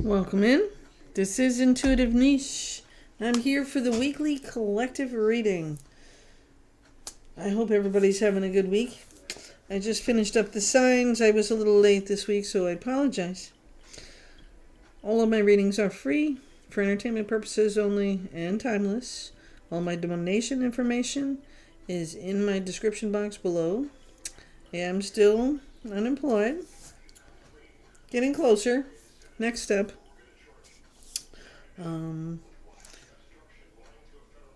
Welcome in. This is Intuitive Niche. I'm here for the weekly collective reading. I hope everybody's having a good week. I just finished up the signs. I was a little late this week, so I apologize. All of my readings are free, for entertainment purposes only, and timeless. All my donation information is in my description box below. I am still unemployed. Getting closer. Next step. I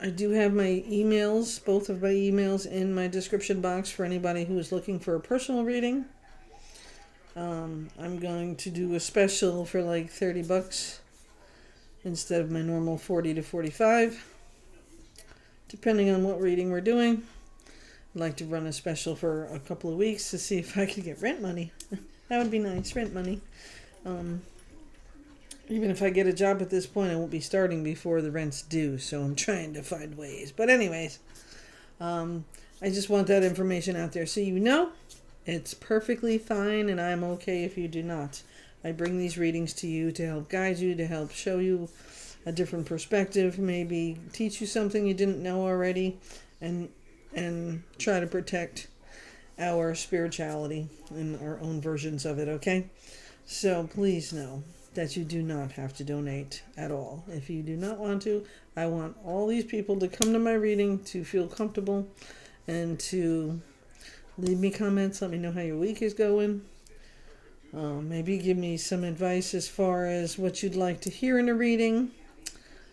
do have my emails, both of my emails in my description box for anybody who is looking for a personal reading. I'm going to do a special for like $30 instead of my normal $40 to $45, depending on what reading we're doing. I'd like to run a special for a couple of weeks to see if I could get rent money. That would be nice, rent money. Even if I get a job at this point, I won't be starting before the rent's due, so I'm trying to find ways. But anyways, I just want that information out there so you know it's perfectly fine, and I'm okay if you do not. I bring these readings to you to help guide you, to help show you a different perspective, maybe teach you something you didn't know already, and try to protect our spirituality and our own versions of it, okay? So please know that you do not have to donate at all. If you do not want to, I want all these people to come to my reading to feel comfortable and to leave me comments. Let me know how your week is going. Maybe give me some advice as far as what you'd like to hear in a reading.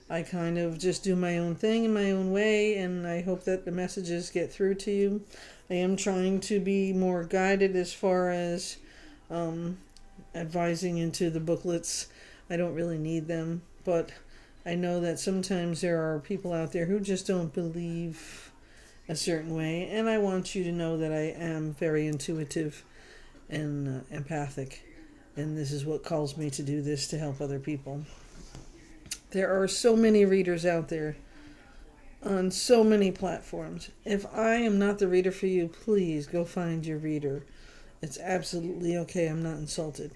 I kind of just do my own thing in my own way, and I hope that the messages get through to you. I am trying to be more guided as far as advising into the booklets. I don't really need them, but I know that sometimes there are people out there who just don't believe a certain way, and I want you to know that I am very intuitive and empathic, and this is what calls me to do this, to help other people. There are so many readers out there on so many platforms. If I am not the reader for you, please go find your reader. It's absolutely okay. I'm not insulted.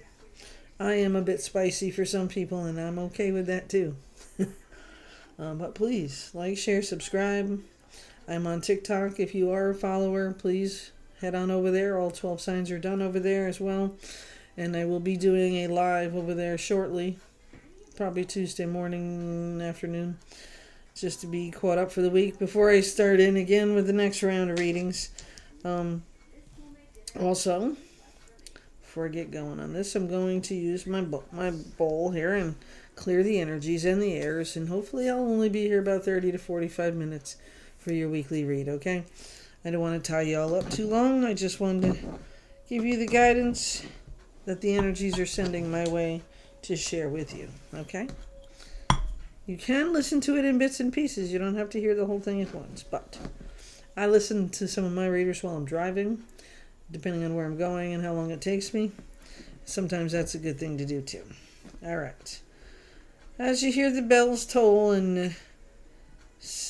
I am a bit spicy for some people, and I'm okay with that too. But please, like, share, subscribe. I'm on TikTok. If you are a follower, please head on over there. All 12 signs are done over there as well. And I will be doing a live over there shortly. Probably Tuesday morning, afternoon. Just to be caught up for the week before I start in again with the next round of readings. Also, before I get going on this, I'm going to use my bowl here and clear the energies and the airs, and hopefully I'll only be here about 30 to 45 minutes for your weekly read, okay? I don't want to tie you all up too long. I just wanted to give you the guidance that the energies are sending my way to share with you, okay? You can listen to it in bits and pieces. You don't have to hear the whole thing at once, but I listen to some of my readers while I'm driving, depending on where I'm going and how long it takes me. Sometimes that's a good thing to do too. All right. As you hear the bells toll and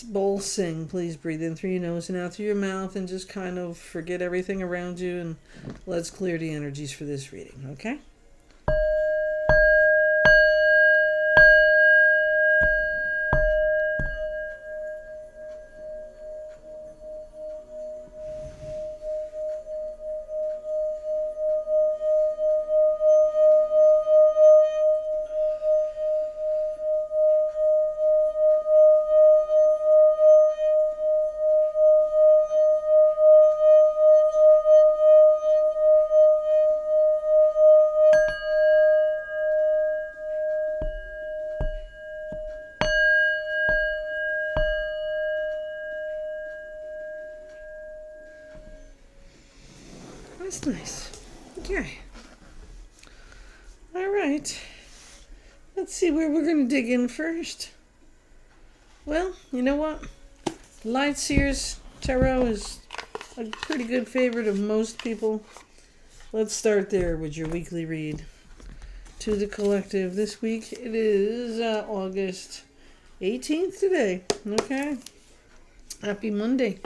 bowl sing, please breathe in through your nose and out through your mouth, and just kind of forget everything around you, and let's clear the energies for this reading, okay? That's nice. Okay. All right. Let's see where we're going to dig in first. Well, you know what? Light Seers Tarot is a pretty good favorite of most people. Let's start there with your weekly read. To the collective this week, it is August 18th today. Okay. Happy Monday.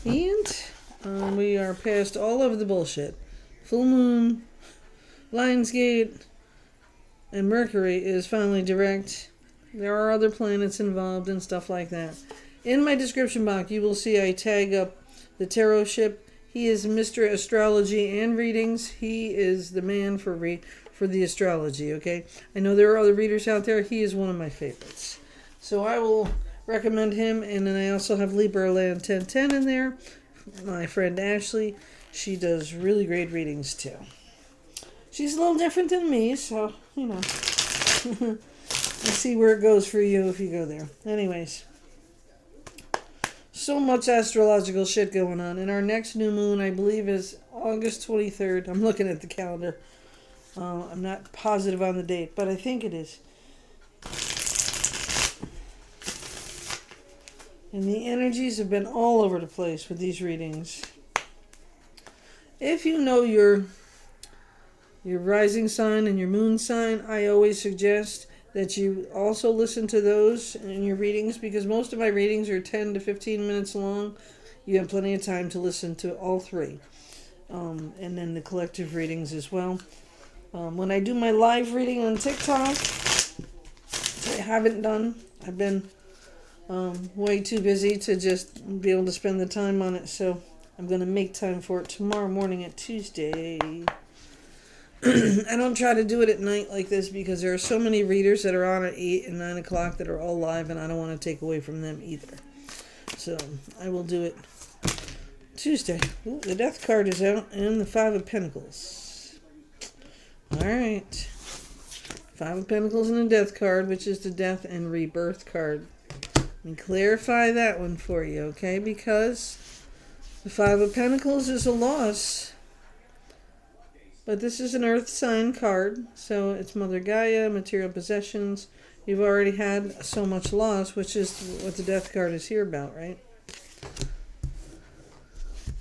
And we are past all of the bullshit. Full moon, Lionsgate, and Mercury is finally direct. There are other planets involved and stuff like that. In my description box, you will see I tag up the tarot ship. He is Mr. Astrology and readings. He is the man for the astrology, okay? I know there are other readers out there. He is one of my favorites. So I will recommend him. And then I also have Libra Land 1010 in there. My friend Ashley. She does really great readings too. She's a little different than me, so, you know. Let's see where it goes for you if you go there. Anyways. So much astrological shit going on. And our next new moon, I believe, is August 23rd. I'm looking at the calendar. I'm not positive on the date, but I think it is. And the energies have been all over the place with these readings. If you know your rising sign and your moon sign, I always suggest that you also listen to those in your readings, because most of my readings are 10 to 15 minutes long. You have plenty of time to listen to all three. And then the collective readings as well. When I do my live reading on TikTok, which I haven't done, I've been way too busy to just be able to spend the time on it, so I'm going to make time for it tomorrow morning at Tuesday. I don't try to do it at night like this because there are so many readers that are on at 8 and 9 o'clock that are all live, and I don't want to take away from them either. So I will do it Tuesday. Ooh, the Death card is out, and the Five of Pentacles. Alright. Five of Pentacles and the Death card, which is the Death and Rebirth card. Let me clarify that one for you, okay? Because the Five of Pentacles is a loss. But this is an earth sign card, so it's Mother Gaia, material possessions. You've already had so much loss, which is what the Death card is here about, right?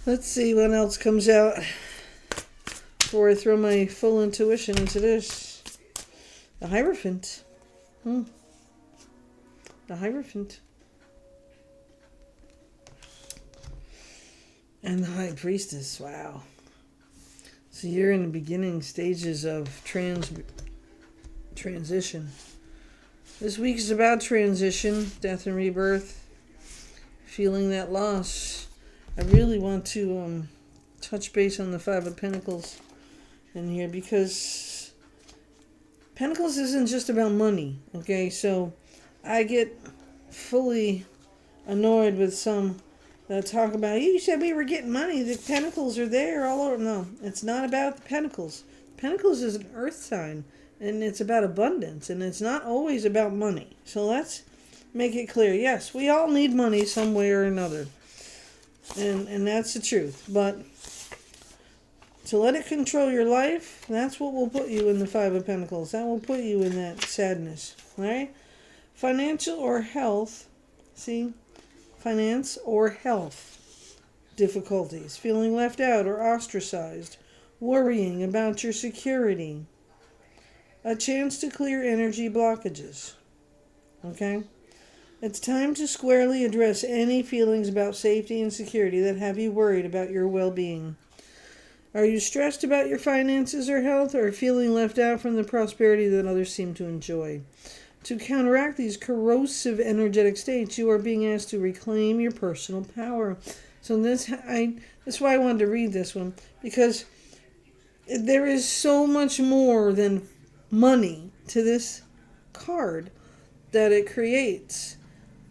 Let's see what else comes out before I throw my full intuition into this. The Hierophant. The Hierophant. And the High Priestess. Wow. So you're in the beginning stages of transition. This week is about transition, death and rebirth, feeling that loss. I really want to touch base on the Five of Pentacles in here, because Pentacles isn't just about money, okay? So I get fully annoyed with some that talk about, you said we were getting money, the pentacles are there all over. No, it's not about the pentacles. Pentacles is an earth sign, and it's about abundance, and it's not always about money. So let's make it clear. Yes, we all need money some way or another, and that's the truth. But to let it control your life, that's what will put you in the Five of Pentacles. That will put you in that sadness. All right? Financial or health, see? Finance or health difficulties, feeling left out or ostracized, worrying about your security, a chance to clear energy blockages. Okay? It's time to squarely address any feelings about safety and security that have you worried about your well-being. Are you stressed about your finances or health, or feeling left out from the prosperity that others seem to enjoy? To counteract these corrosive energetic states, you are being asked to reclaim your personal power. So that's why I wanted to read this one, because there is so much more than money to this card that it creates,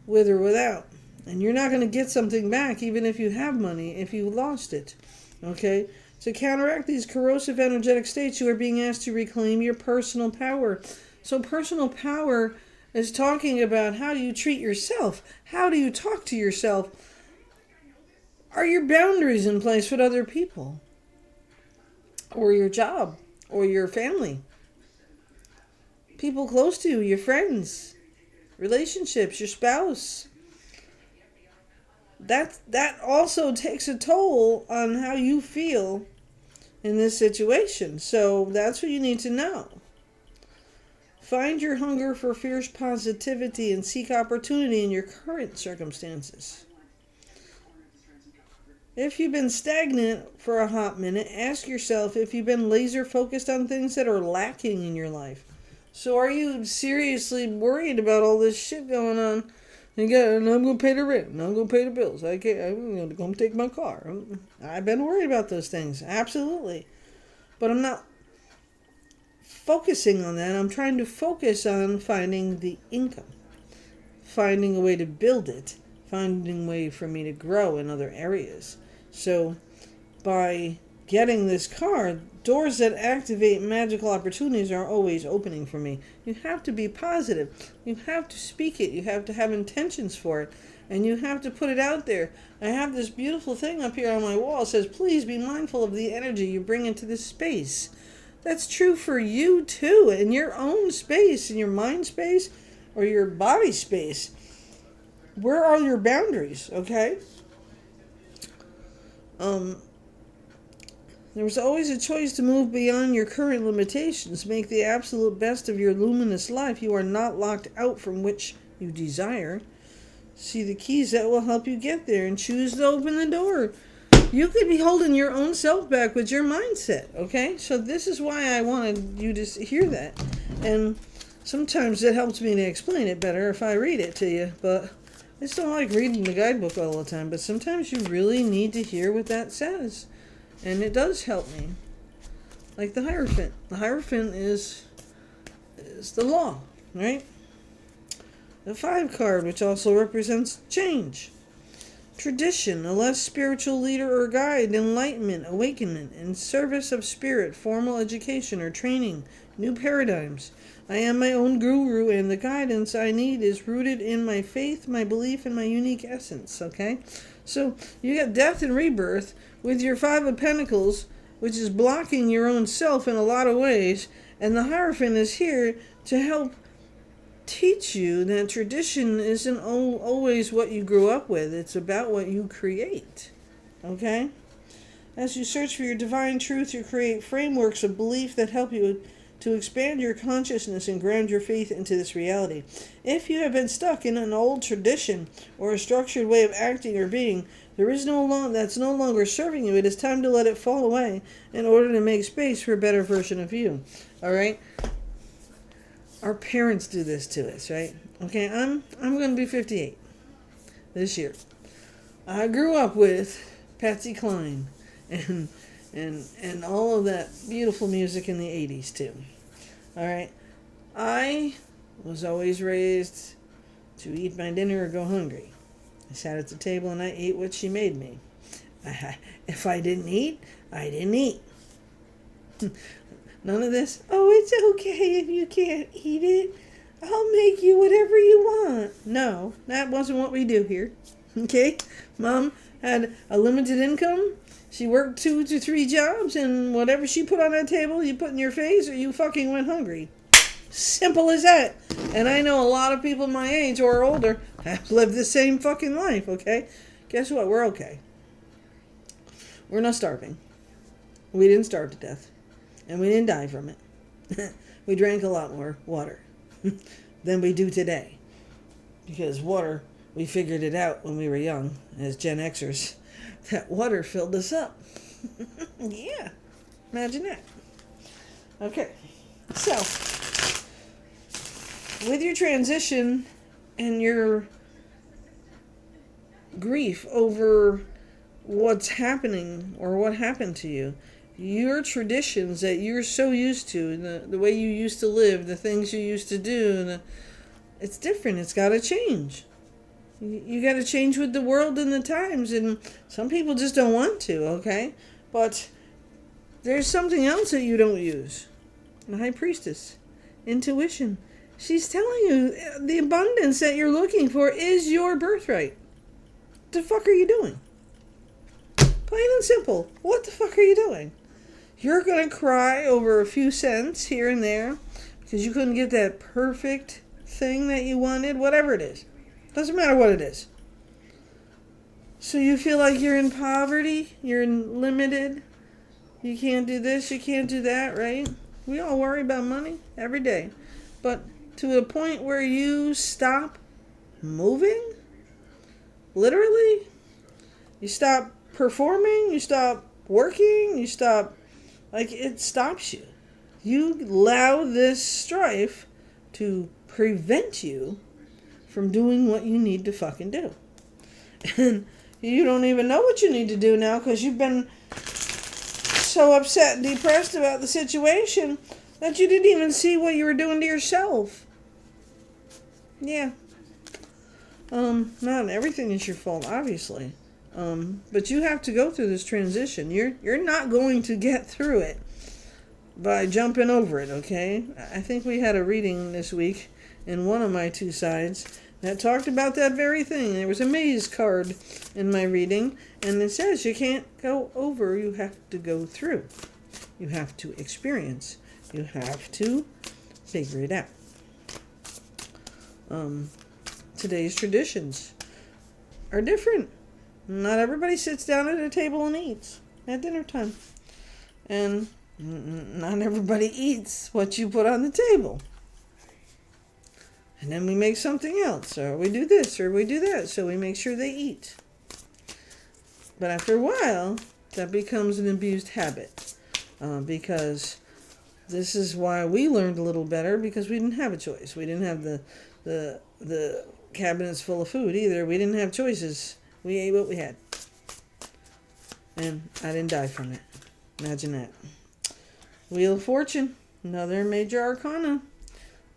with or without. And you're not going to get something back even if you have money, if you lost it. Okay? To counteract these corrosive energetic states, you are being asked to reclaim your personal power. So personal power is talking about, how do you treat yourself? How do you talk to yourself? Are your boundaries in place with other people? Or your job? Or your family? People close to you, your friends, relationships, your spouse. That also takes a toll on how you feel in this situation. So that's what you need to know. Find your hunger for fierce positivity and seek opportunity in your current circumstances. If you've been stagnant for a hot minute, ask yourself if you've been laser focused on things that are lacking in your life. So are you seriously worried about all this shit going on? And I'm going to pay the rent. And I'm going to pay the bills. I'm going to go take my car. I've been worried about those things. Absolutely. But I'm not focusing on that. I'm trying to focus on finding the income. Finding a way to build it. Finding a way for me to grow in other areas. So by getting this car, doors that activate magical opportunities are always opening for me. You have to be positive. You have to speak it. You have to have intentions for it. And you have to put it out there. I have this beautiful thing up here on my wall. It says, please be mindful of the energy you bring into this space. That's true for you too. In your own space, in your mind space, or your body space. Where are your boundaries, okay? There's always a choice to move beyond your current limitations. Make the absolute best of your luminous life. You are not locked out from which you desire. See the keys that will help you get there and choose to open the door. You could be holding your own self back with your mindset, okay? So this is why I wanted you to hear that. And sometimes it helps me to explain it better if I read it to you, but I just don't like reading the guidebook all the time. But sometimes you really need to hear what that says. And it does help me. Like the Hierophant. The Hierophant is the law, right? The 5 card, which also represents change. Tradition, a less spiritual leader or guide, enlightenment, awakenment, in service of spirit, formal education or training, new paradigms. I am my own guru, and the guidance I need is rooted in my faith, my belief, and my unique essence, okay? So you got death and rebirth with your 5 of Pentacles, which is blocking your own self in a lot of ways, and the Hierophant is here to help teach you that tradition isn't always what you grew up with. It's about what you create, okay? As you search for your divine truth, you create frameworks of belief that help you to expand your consciousness and ground your faith into this reality. If you have been stuck in an old tradition or a structured way of acting or being, that's no longer serving you. It is time to let it fall away in order to make space for a better version of you. All right? Our parents do this to us, right? Okay, I'm going to be 58 this year. I grew up with Patsy Cline and all of that beautiful music in the 80s too. All right. I was always raised to eat my dinner or go hungry. I sat at the table and I ate what she made me. If I didn't eat, I didn't eat. None of this, oh, it's okay if you can't eat it. I'll make you whatever you want. No, that wasn't what we do here. Okay? Mom had a limited income. She worked 2 to 3 jobs, and whatever she put on that table, you put in your face or you fucking went hungry. Simple as that. And I know a lot of people my age or older have lived the same fucking life, okay? Guess what? We're okay. We're not starving. We didn't starve to death. And we didn't die from it. We drank a lot more water than we do today. Because water, we figured it out when we were young, as Gen Xers. That water filled us up. Yeah. Imagine that. Okay. So, with your transition and your grief over what's happening or what happened to you, your traditions that you're so used to, the way you used to live, the things you used to do, it's different. It's got to change. You got to change with the world and the times, and some people just don't want to, okay? But there's something else that you don't use. The High Priestess. Intuition. She's telling you the abundance that you're looking for is your birthright. What the fuck are you doing? Plain and simple. What the fuck are you doing? You're going to cry over a few cents here and there because you couldn't get that perfect thing that you wanted, whatever it is. Doesn't matter what it is. So you feel like you're in poverty, you're limited, you can't do this, you can't do that, right? We all worry about money every day. But to a point where you stop moving, literally, you stop performing, you stop working, you stop, like it stops you. You allow this strife to prevent you from doing what you need to fucking do. And you don't even know what you need to do now because you've been so upset and depressed about the situation that you didn't even see what you were doing to yourself. Yeah. Not everything is your fault, obviously. But you have to go through this transition. You're not going to get through it by jumping over it, okay? I think we had a reading this week in one of my two sides that talked about that very thing. There was a maze card in my reading, and it says you can't go over, you have to go through. You have to experience. You have to figure it out. Today's traditions are different. Not everybody sits down at a table and eats at dinner time. And not everybody eats what you put on the table. And then we make something else, or we do this, or we do that, so we make sure they eat. But after a while, that becomes an abused habit. Because this is why we learned a little better, because we didn't have a choice. We didn't have the cabinets full of food either. We didn't have choices. We ate what we had. And I didn't die from it. Imagine that. Wheel of Fortune, another major arcana.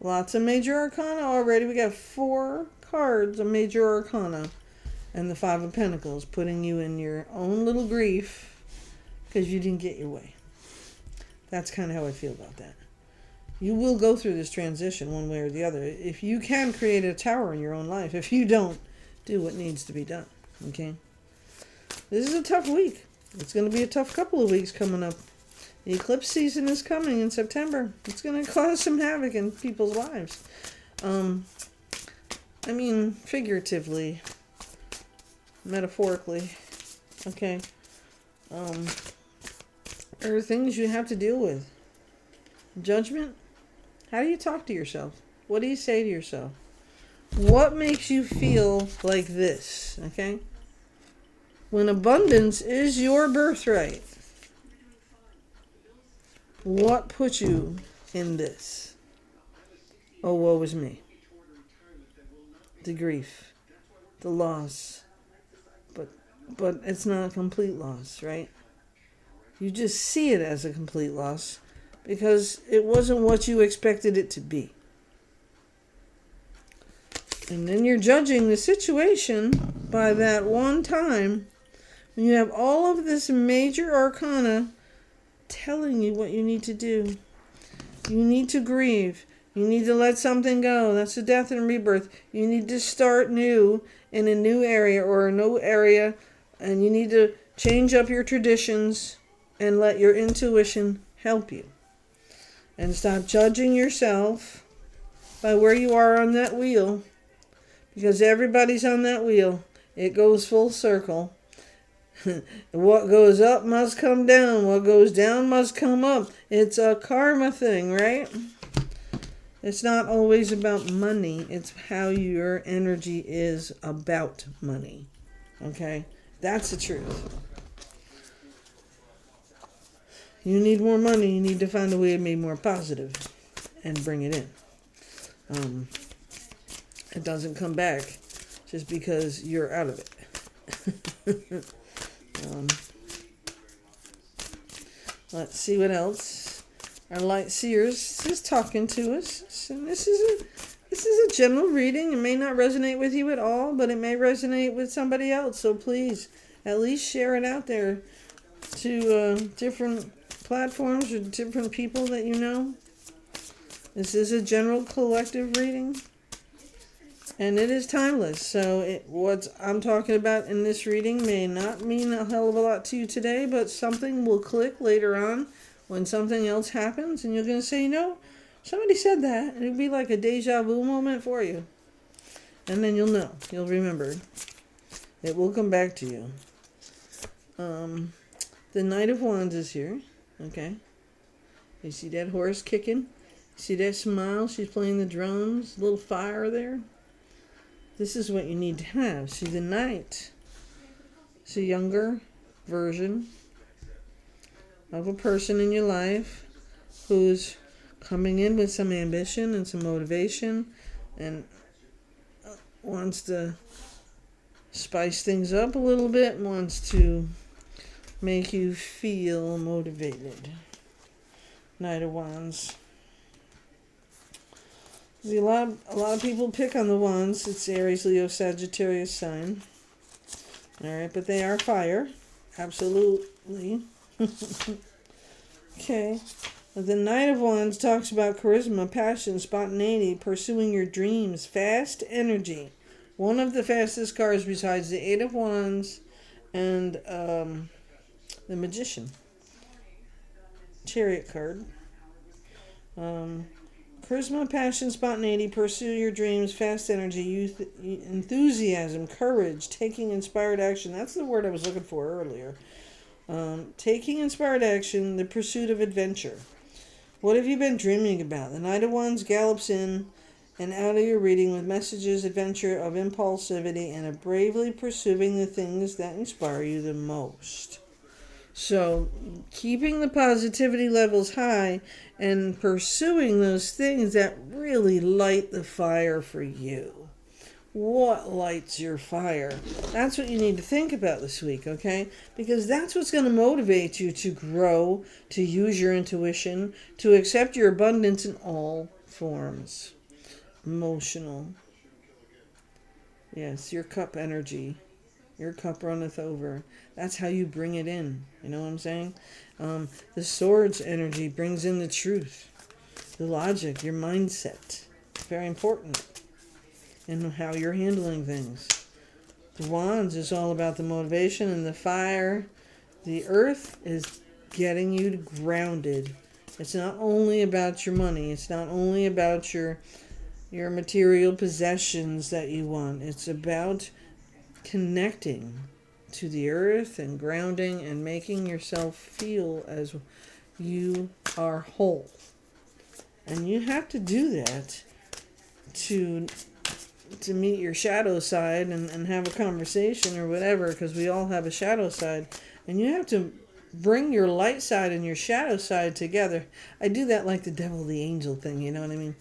Lots of major arcana already. We got 4 cards of major arcana. And the 5 of Pentacles, putting you in your own little grief because you didn't get your way. That's kind of how I feel about that. You will go through this transition one way or the other. If you can create a tower in your own life, if you don't, do what needs to be done. Okay? This is a tough week. It's going to be a tough couple of weeks coming up. The eclipse season is coming in September. It's going to cause some havoc in people's lives. I mean, figuratively, metaphorically. Okay? There are things you have to deal with. Judgment. How do you talk to yourself? What do you say to yourself? What makes you feel like this? Okay? When abundance is your birthright, what put you in this? Oh, woe is me. The grief, the loss. But it's not a complete loss, right? You just see it as a complete loss because it wasn't what you expected it to be. And then you're judging the situation by that one time when you have all of this major arcana telling you what you need to do. You need to grieve. You need to let something go. That's a death and rebirth. You need to start new in a new area or a new area, and you need to change up your traditions and let your intuition help you. And stop judging yourself by where you are on that wheel, because everybody's on that wheel. It goes full circle. What goes up must come down. What goes down must come up. It's a karma thing, right? It's not always about money. It's how your energy is about money. Okay? That's the truth. You need more money. You need to find a way to be more positive and bring it in. It doesn't come back just because you're out of it. Let's see what else. Our light seers is talking to us. And this is a general reading. It may not resonate with you at all, but it may resonate with somebody else. So please, at least share it out there to different platforms or different people that you know. This is a general collective reading. And it is timeless. So what I'm talking about in this reading may not mean a hell of a lot to you today, but something will click later on when something else happens. And you're going to say, somebody said that. And it'll be like a deja vu moment for you. And then you'll know. You'll remember. It will come back to you. The Knight of Wands is here. Okay. You see that horse kicking? See that smile? She's playing the drums. A little fire there. This is what you need to have. See, the Knight. It's a younger version of a person in your life who's coming in with some ambition and some motivation and wants to spice things up a little bit, wants to make you feel motivated. Knight of Wands. See, a lot of people pick on the Wands. It's Aries, Leo, Sagittarius sign. Alright, but they are fire. Absolutely. Okay. The Knight of Wands talks about charisma, passion, spontaneity, pursuing your dreams, fast energy. One of the fastest cards besides the Eight of Wands and the Magician. Chariot card. Charisma, passion, spontaneity, pursue your dreams, fast energy, youth, enthusiasm, courage, taking inspired action. That's the word I was looking for earlier. Taking inspired action, the pursuit of adventure. What have you been dreaming about? The Knight of Wands gallops in and out of your reading with messages, adventure, of impulsivity, and of bravely pursuing the things that inspire you the most. So, keeping the positivity levels high and pursuing those things that really light the fire for you. What lights your fire? That's what you need to think about this week, okay? Because that's what's going to motivate you to grow, to use your intuition, to accept your abundance in all forms. Emotional. Yes, your cup energy. Your cup runneth over. That's how you bring it in. You know what I'm saying? The Swords energy brings in the truth, the logic, your mindset. It's very important in how you're handling things. The Wands is all about the motivation and the fire. The Earth is getting you grounded. It's not only about your money. It's not only about your material possessions that you want. It's about connecting to the earth and grounding and making yourself feel as you are whole. And you have to do that to meet your shadow side and have a conversation or whatever, because we all have a shadow side. And you have to bring your light side and your shadow side together. I do that like the devil, the angel thing, you know what I mean?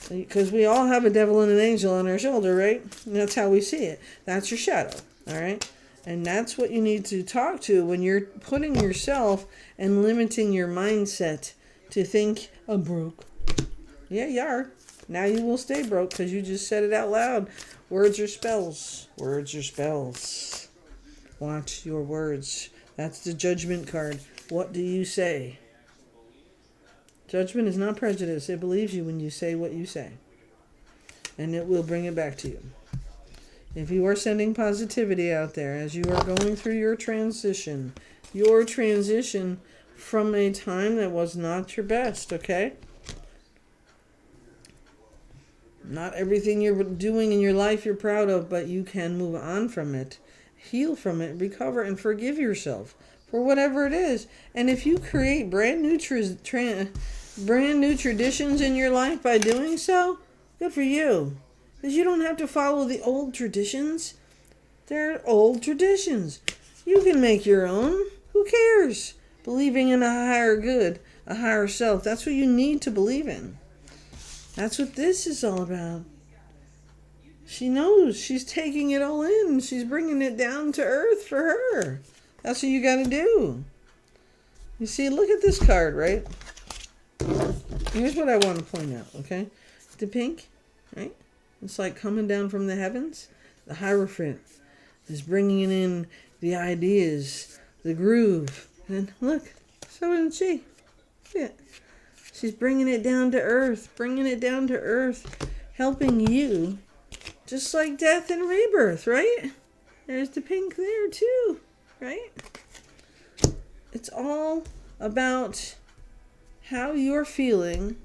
Because we all have a devil and an angel on our shoulder, right? And that's how we see it. That's your shadow, all right? And that's what you need to talk to when you're putting yourself and limiting your mindset to think, I'm broke. Yeah, you are. Now you will stay broke because you just said it out loud. Words are spells. Words are spells. Watch your words. That's the judgment card. What do you say? Judgment is not prejudice. It believes you when you say what you say. And it will bring it back to you. If you are sending positivity out there as you are going through your transition from a time that was not your best, okay? Not everything you're doing in your life you're proud of, but you can move on from it, heal from it, recover, and forgive yourself for whatever it is. And if you create brand new traditions in your life by doing so, good for you. Because you don't have to follow the old traditions. They're old traditions. You can make your own. Who cares? Believing in a higher good, a higher self. That's what you need to believe in. That's what this is all about. She knows. She's taking it all in. She's bringing it down to earth for her. That's what you got to do. You see, look at this card, right? Here's what I want to point out, okay? The pink, right? It's like coming down from the heavens. The Hierophant is bringing in the ideas, the groove. And look, so isn't she? Yeah. She's bringing it down to earth, helping you, just like death and rebirth, right? There's the pink there too, right? It's all about how you're feeling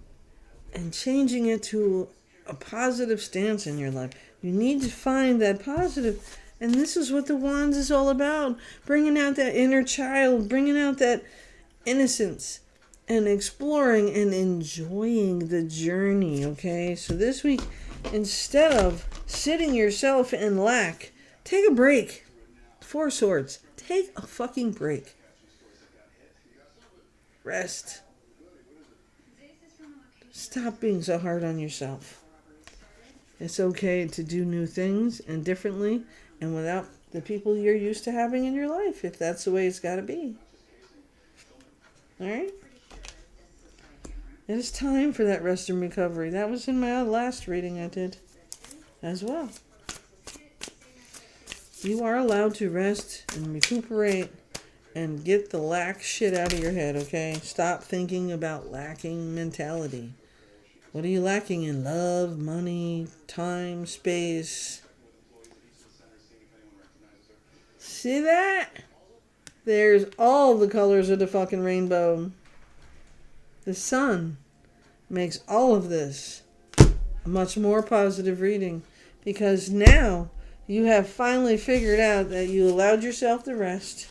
and changing it to a positive stance in your life. You need to find that positive. And this is what the Wands is all about. Bringing out that inner child, bringing out that innocence, and exploring and enjoying the journey, okay? So this week, instead of sitting yourself in lack, take a break. Four Swords. Take a fucking break. Rest. Stop being so hard on yourself. It's okay to do new things and differently and without the people you're used to having in your life, if that's the way it's got to be. All right? It is time for that rest and recovery. That was in my last reading I did as well. You are allowed to rest and recuperate and get the lack shit out of your head, okay? Stop thinking about lacking mentality. What are you lacking in? Love, money, time, space. See that? There's all the colors of the fucking rainbow. The sun makes all of this a much more positive reading, because now you have finally figured out that you allowed yourself to rest.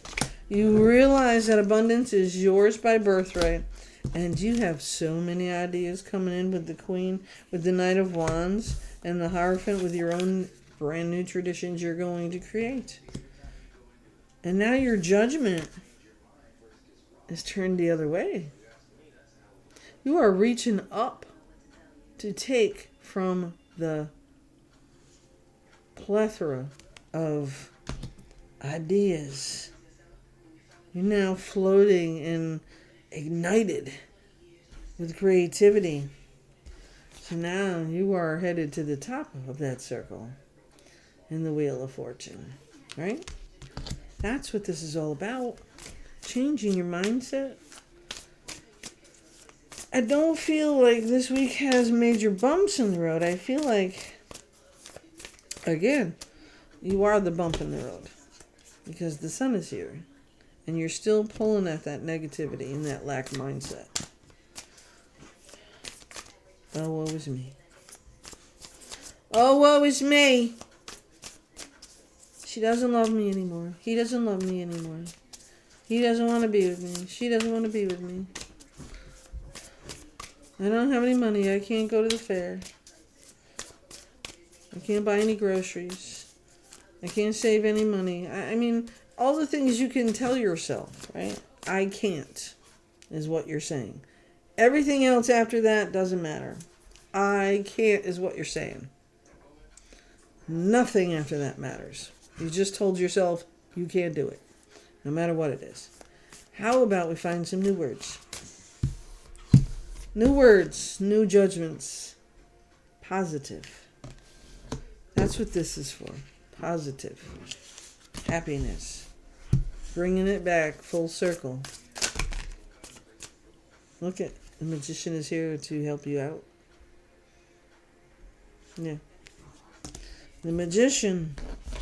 You realize that abundance is yours by birthright. And you have so many ideas coming in with the Queen, with the Knight of Wands, and the Hierophant with your own brand new traditions you're going to create. And now your judgment is turned the other way. You are reaching up to take from the plethora of ideas. You're now floating and ignited with creativity. So now you are headed to the top of that circle in the Wheel of Fortune. Right? That's what this is all about. Changing your mindset. I don't feel like this week has major bumps in the road. I feel like, again, you are the bump in the road. Because the sun is here. And you're still pulling at that negativity and that lack mindset. Oh, woe is me. Oh, woe is me. She doesn't love me anymore. He doesn't love me anymore. He doesn't want to be with me. She doesn't want to be with me. I don't have any money. I can't go to the fair. I can't buy any groceries. I can't save any money. I mean, all the things you can tell yourself, right? I can't, is what you're saying. Everything else after that doesn't matter. I can't is what you're saying. Nothing after that matters. You just told yourself you can't do it, no matter what it is. How about we find some new words? New words, new judgments. Positive. That's what this is for. Positive. Happiness. Bringing it back full circle. Look at, the magician is here to help you out. Yeah. The magician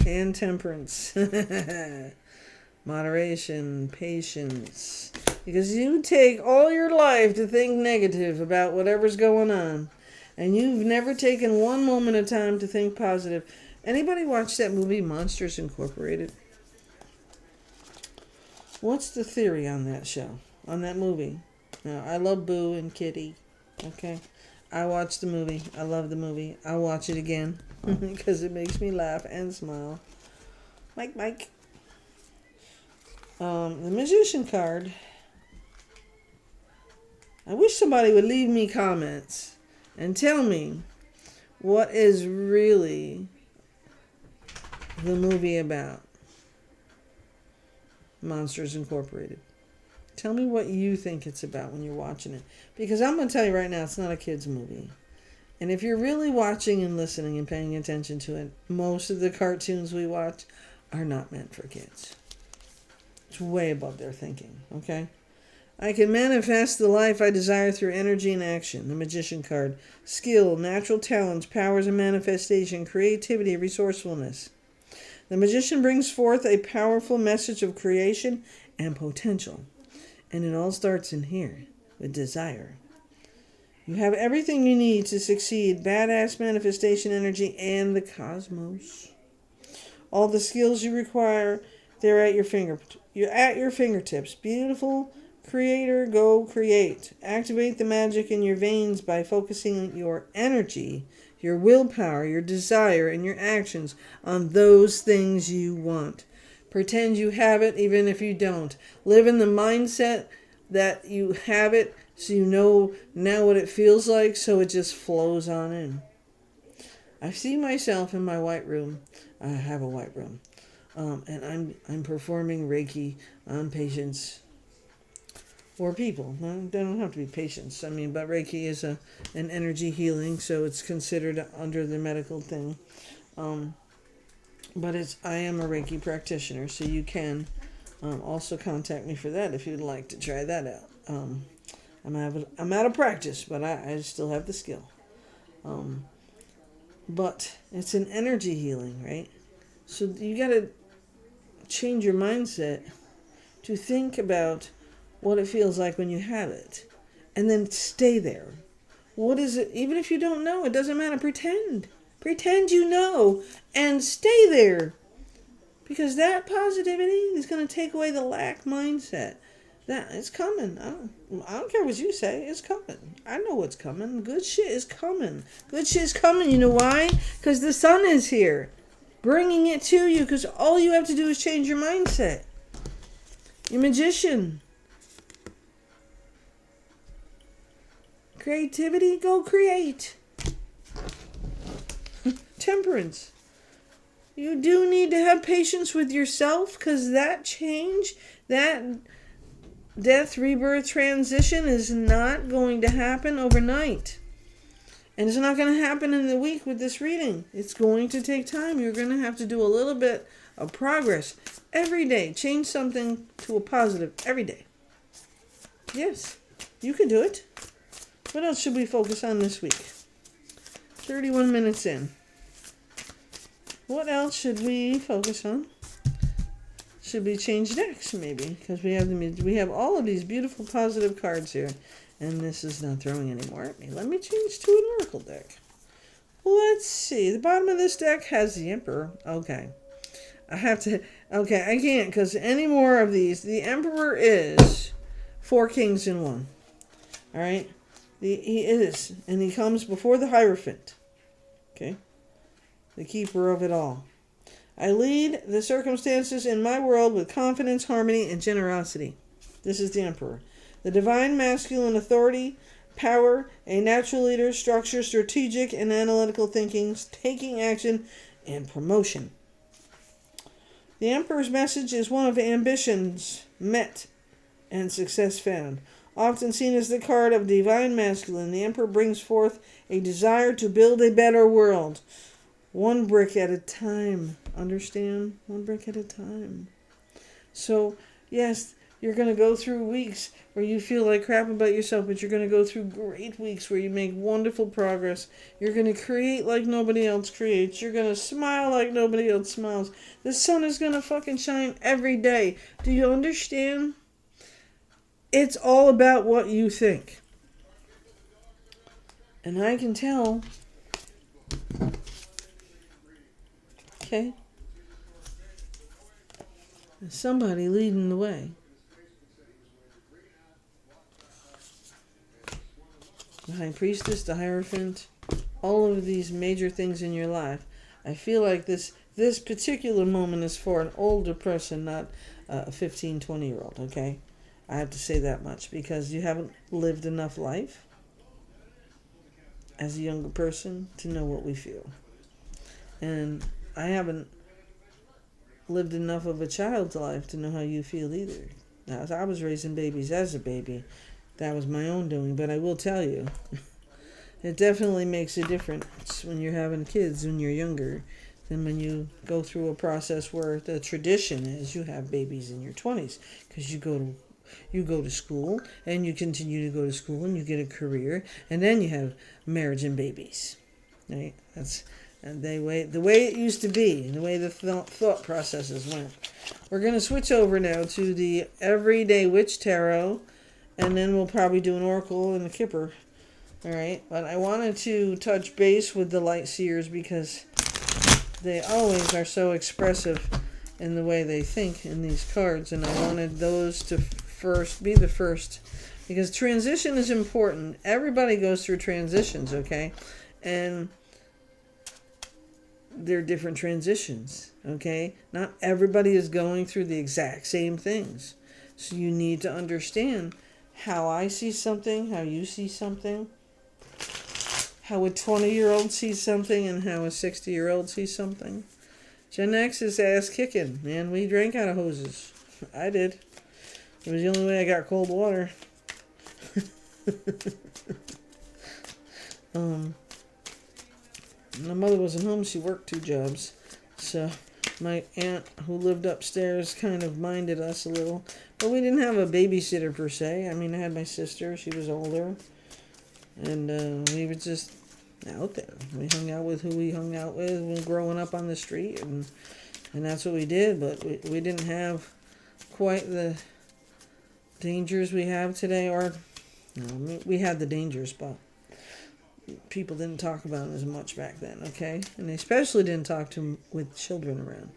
and temperance. Moderation, patience. Because you take all your life to think negative about whatever's going on. And you've never taken one moment of time to think positive. Anybody watch that movie, Monsters Incorporated? What's the theory on that show? On that movie? Now, I love Boo and Kitty. Okay? I watched the movie. I love the movie. I'll watch it again. Because it makes me laugh and smile. Mike. The Magician card. I wish somebody would leave me comments and tell me what is really the movie about. Monsters Incorporated. Tell me what you think it's about when you're watching it. Because I'm going to tell you right now, it's not a kid's movie. And if you're really watching and listening and paying attention to it, most of the cartoons we watch are not meant for kids. It's way above their thinking, okay? I can manifest the life I desire through energy and action. The Magician card. Skill, natural talents, powers of manifestation, creativity, resourcefulness. The Magician brings forth a powerful message of creation and potential. And it all starts in here with desire. You have everything you need to succeed. Badass manifestation energy and the cosmos. All the skills you require, they're at your fingertips. Beautiful creator, go create. Activate the magic in your veins by focusing your energy, your willpower, your desire, and your actions on those things you want. Pretend you have it even if you don't. Live in the mindset that you have it So you know now what it feels like, so it just flows on in. I see myself in my white room. I have a white room. And I'm performing Reiki on patients or people. They don't have to be patients. I mean, but Reiki is an energy healing, so it's considered under the medical thing. But I am a Reiki practitioner, so you can also contact me for that if you'd like to try that out. I'm out of practice, but I still have the skill. But it's an energy healing, right? So you got to change your mindset to think about what it feels like when you have it, and then stay there. What is it? Even if you don't know, it doesn't matter. Pretend you know, and stay there, because that positivity is going to take away the lack mindset. That it's coming. I don't care what you say. It's coming. I know what's coming. Good shit is coming. Good shit is coming. You know why? Because the sun is here, bringing it to you. Because all you have to do is change your mindset. You're a magician. Creativity, go create. Temperance. You do need to have patience with yourself, because that change, that death, rebirth, transition is not going to happen overnight. And it's not going to happen in the week with this reading. It's going to take time. You're going to have to do a little bit of progress every day. Change something to a positive every day. Yes, you can do it. What else should we focus on this week? 31 minutes in. What else should we focus on? Should we change decks, maybe? Because we have all of these beautiful positive cards here. And this is not throwing any more at me. Let me change to an Oracle deck. Let's see. The bottom of this deck has the Emperor. Okay. I can't, because any more of these. The Emperor is 4 kings in 1. Alright? He is. And he comes before the Hierophant. Okay? The keeper of it all. I lead the circumstances in my world with confidence, harmony, and generosity. This is the Emperor. The divine masculine authority, power, a natural leader, structure, strategic and analytical thinking, taking action, and promotion. The Emperor's message is one of ambitions met and success found. Often seen as the card of divine masculine, the Emperor brings forth a desire to build a better world. One brick at a time. Understand? One brick at a time. So, yes, you're going to go through weeks where you feel like crap about yourself, but you're going to go through great weeks where you make wonderful progress. You're going to create like nobody else creates. You're going to smile like nobody else smiles. The sun is going to fucking shine every day. Do you understand? It's all about what you think. And I can tell. Okay? There's somebody leading the way. The High Priestess, the Hierophant, all of these major things in your life. I feel like this particular moment is for an older person, not a 15, 20-year-old, okay? I have to say that much, because you haven't lived enough life as a younger person to know what we feel. And I haven't lived enough of a child's life to know how you feel either. Now, I was raising babies as a baby. That was my own doing, but I will tell you, it definitely makes a difference when you're having kids when you're younger than when you go through a process where the tradition is you have babies in your 20s, because you go to school and you continue to go to school and you get a career and then you have marriage and babies, right? That's the way it used to be, the way the thought processes went. We're going to switch over now to the Everyday Witch Tarot, and then we'll probably do an Oracle and a Kipper. All right, but I wanted to touch base with the Light Seers because they always are so expressive in the way they think in these cards, and I wanted those to be the first, because transition is important. Everybody goes through transitions, okay? And they're different transitions, okay? Not everybody is going through the exact same things. So you need to understand how I see something, how you see something, how a 20-year-old sees something, and how a 60-year-old sees something. Gen X is ass kicking, man. We drank out of hoses. I did. It was the only way I got cold water. My mother wasn't home. She worked 2 jobs. So my aunt, who lived upstairs, kind of minded us a little. But we didn't have a babysitter per se. I mean, I had my sister. She was older. And we were just out there. We hung out with who we hung out with when growing up on the street. And that's what we did. But we didn't have quite the dangers we have today. Or, no, we had the dangers, but people didn't talk about them as much back then, okay? And they especially didn't talk to them with children around.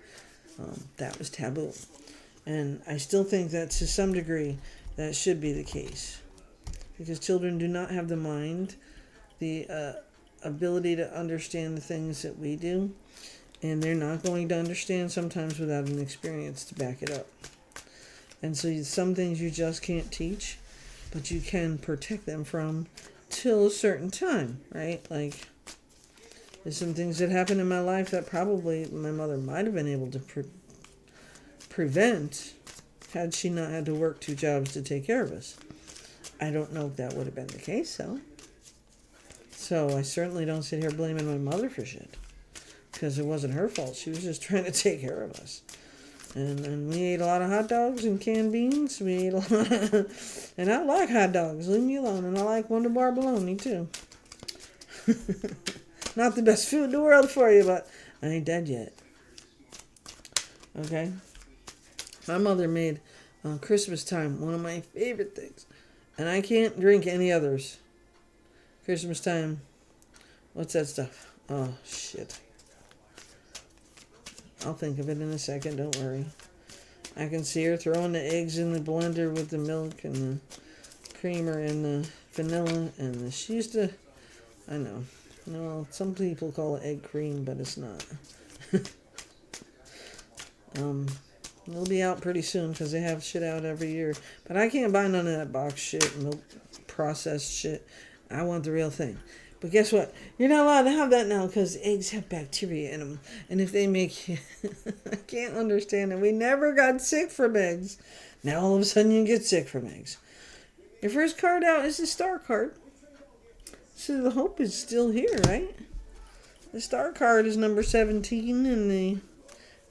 That was taboo. And I still think that to some degree that should be the case. Because children do not have the mind, the ability to understand the things that we do. And they're not going to understand sometimes without an experience to back it up. And so some things you just can't teach, but you can protect them from till a certain time, right? Like, there's some things that happened in my life that probably my mother might have been able to prevent had she not had to work 2 jobs to take care of us. I don't know if that would have been the case, though. So I certainly don't sit here blaming my mother for shit, because it wasn't her fault. She was just trying to take care of us. And we ate a lot of hot dogs and canned beans. We ate a lot of... And I like hot dogs. Leave me alone. And I like Wonder Bar bologna, too. Not the best food in the world for you, but I ain't dead yet. Okay? My mother made Christmas time one of my favorite things. And I can't drink any others. Christmas time. What's that stuff? Oh, shit. I'll think of it in a second, don't worry. I can see her throwing the eggs in the blender with the milk and the creamer and the vanilla. And she used to... I know. No, some people call it egg cream, but it's not. It'll be out pretty soon because they have shit out every year. But I can't buy none of that box shit and the processed shit. I want the real thing. But guess what? You're not allowed to have that now because eggs have bacteria in them. And if they make you... I can't understand it. We never got sick from eggs. Now all of a sudden you get sick from eggs. Your first card out is the star card. So the hope is still here, right? The star card is number 17 in the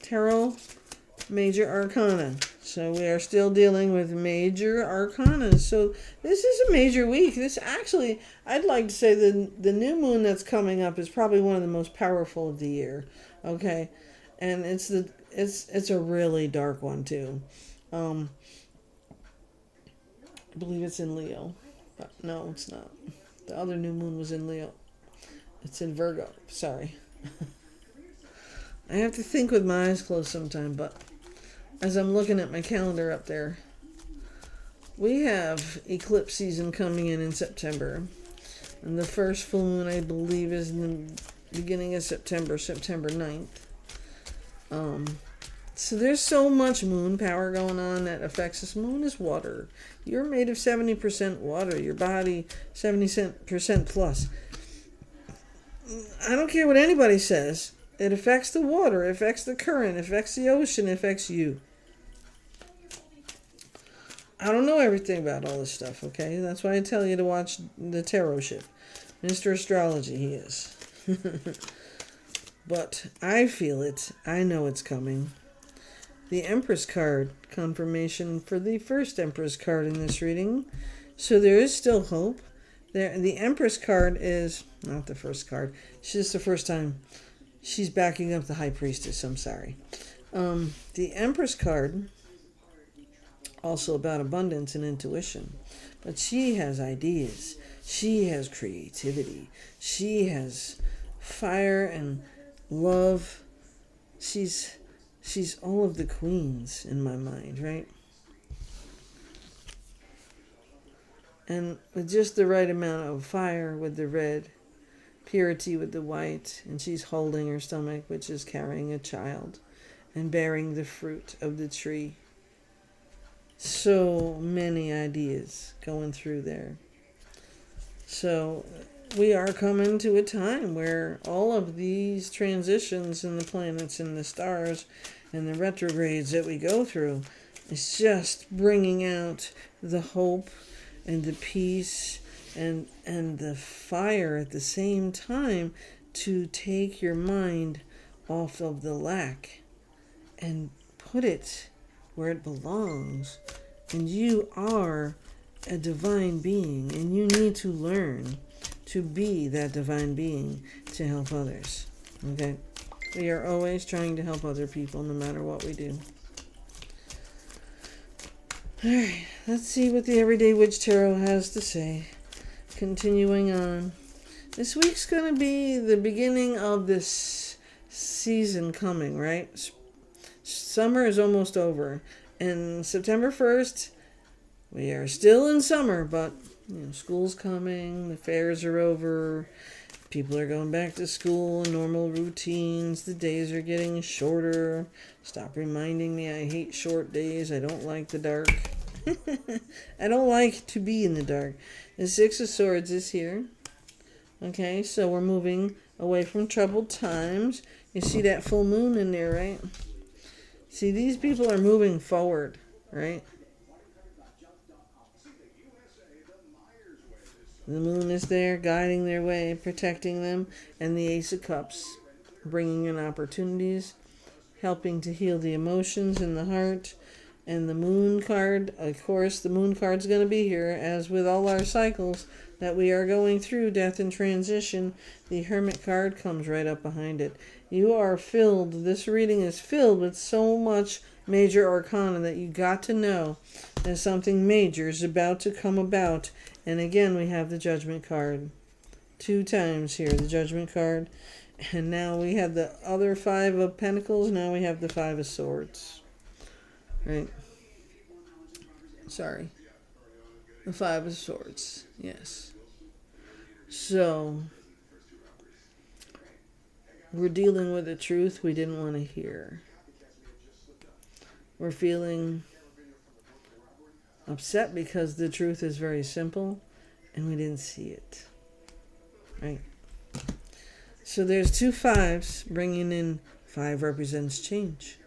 Tarot Major Arcana. So we are still dealing with major arcana. So this is a major week. This actually, I'd like to say the new moon that's coming up is probably one of the most powerful of the year. Okay, and it's a really dark one too. I believe it's in Leo, but no, it's not. The other new moon was in Leo. It's in Virgo. Sorry. I have to think with my eyes closed sometime, but as I'm looking at my calendar up there, we have eclipse season coming in September. And the first full moon, I believe, is in the beginning of September 9th. So there's so much moon power going on that affects us. Moon is water. You're made of 70% water. Your body, 70% plus. I don't care what anybody says. It affects the water. It affects the current. It affects the ocean. It affects you. I don't know everything about all this stuff, okay? That's why I tell you to watch the tarot shit. Mr. Astrology, he is. But I feel it. I know it's coming. The Empress card, confirmation for the first Empress card in this reading. So there is still hope. The Empress card is not the first card. It's just the first time she's backing up the High Priestess. I'm sorry. The Empress card, also about abundance and intuition. But she has ideas. She has creativity. She has fire and love. She's all of the queens in my mind, right? And with just the right amount of fire with the red, purity with the white, and she's holding her stomach, which is carrying a child, and bearing the fruit of the tree. So many ideas going through there. So we are coming to a time where all of these transitions in the planets and the stars and the retrogrades that we go through is just bringing out the hope and the peace and the fire at the same time to take your mind off of the lack and put it where it belongs. And you are a divine being, and you need to learn to be that divine being to help others. Okay? We are always trying to help other people no matter what we do. Alright, let's see what the Everyday Witch Tarot has to say. Continuing on. This week's going to be the beginning of this season coming, right? Summer is almost over. And September 1st, we are still in summer, but school's coming, the fairs are over, people are going back to school, normal routines, the days are getting shorter. Stop reminding me I hate short days. I don't like the dark. I don't like to be in the dark. The Six of Swords is here. Okay, so we're moving away from troubled times. You see that full moon in there, right? See, these people are moving forward, right? The moon is there, guiding their way, protecting them, and the Ace of Cups, bringing in opportunities, helping to heal the emotions in the heart. And the moon card, of course, the moon card's going to be here, as with all our cycles that we are going through, death and transition. The Hermit card comes right up behind it. You are filled, this reading is filled with so much major arcana that you got to know that something major is about to come about. And again, we have the Judgment card. 2 times here, the Judgment card. And now we have the other 5 of Pentacles. Now we have the 5 of Swords. Right? Sorry. The 5 of Swords. Yes. So, we're dealing with a truth we didn't want to hear. We're feeling upset because the truth is very simple and we didn't see it. Right? So there's 2 5s bringing in 5 represents change.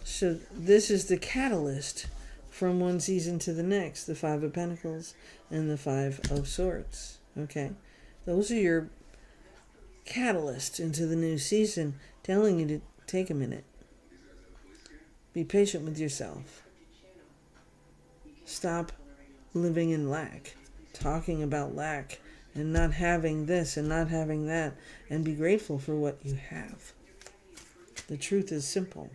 So this is the catalyst from one season to the next, the 5 of Pentacles and the 5 of Swords. Okay? Those are your catalyst into the new season, telling you to take a minute. Be patient with yourself. Stop living in lack, talking about lack, and not having this and not having that, and be grateful for what you have. The truth is simple.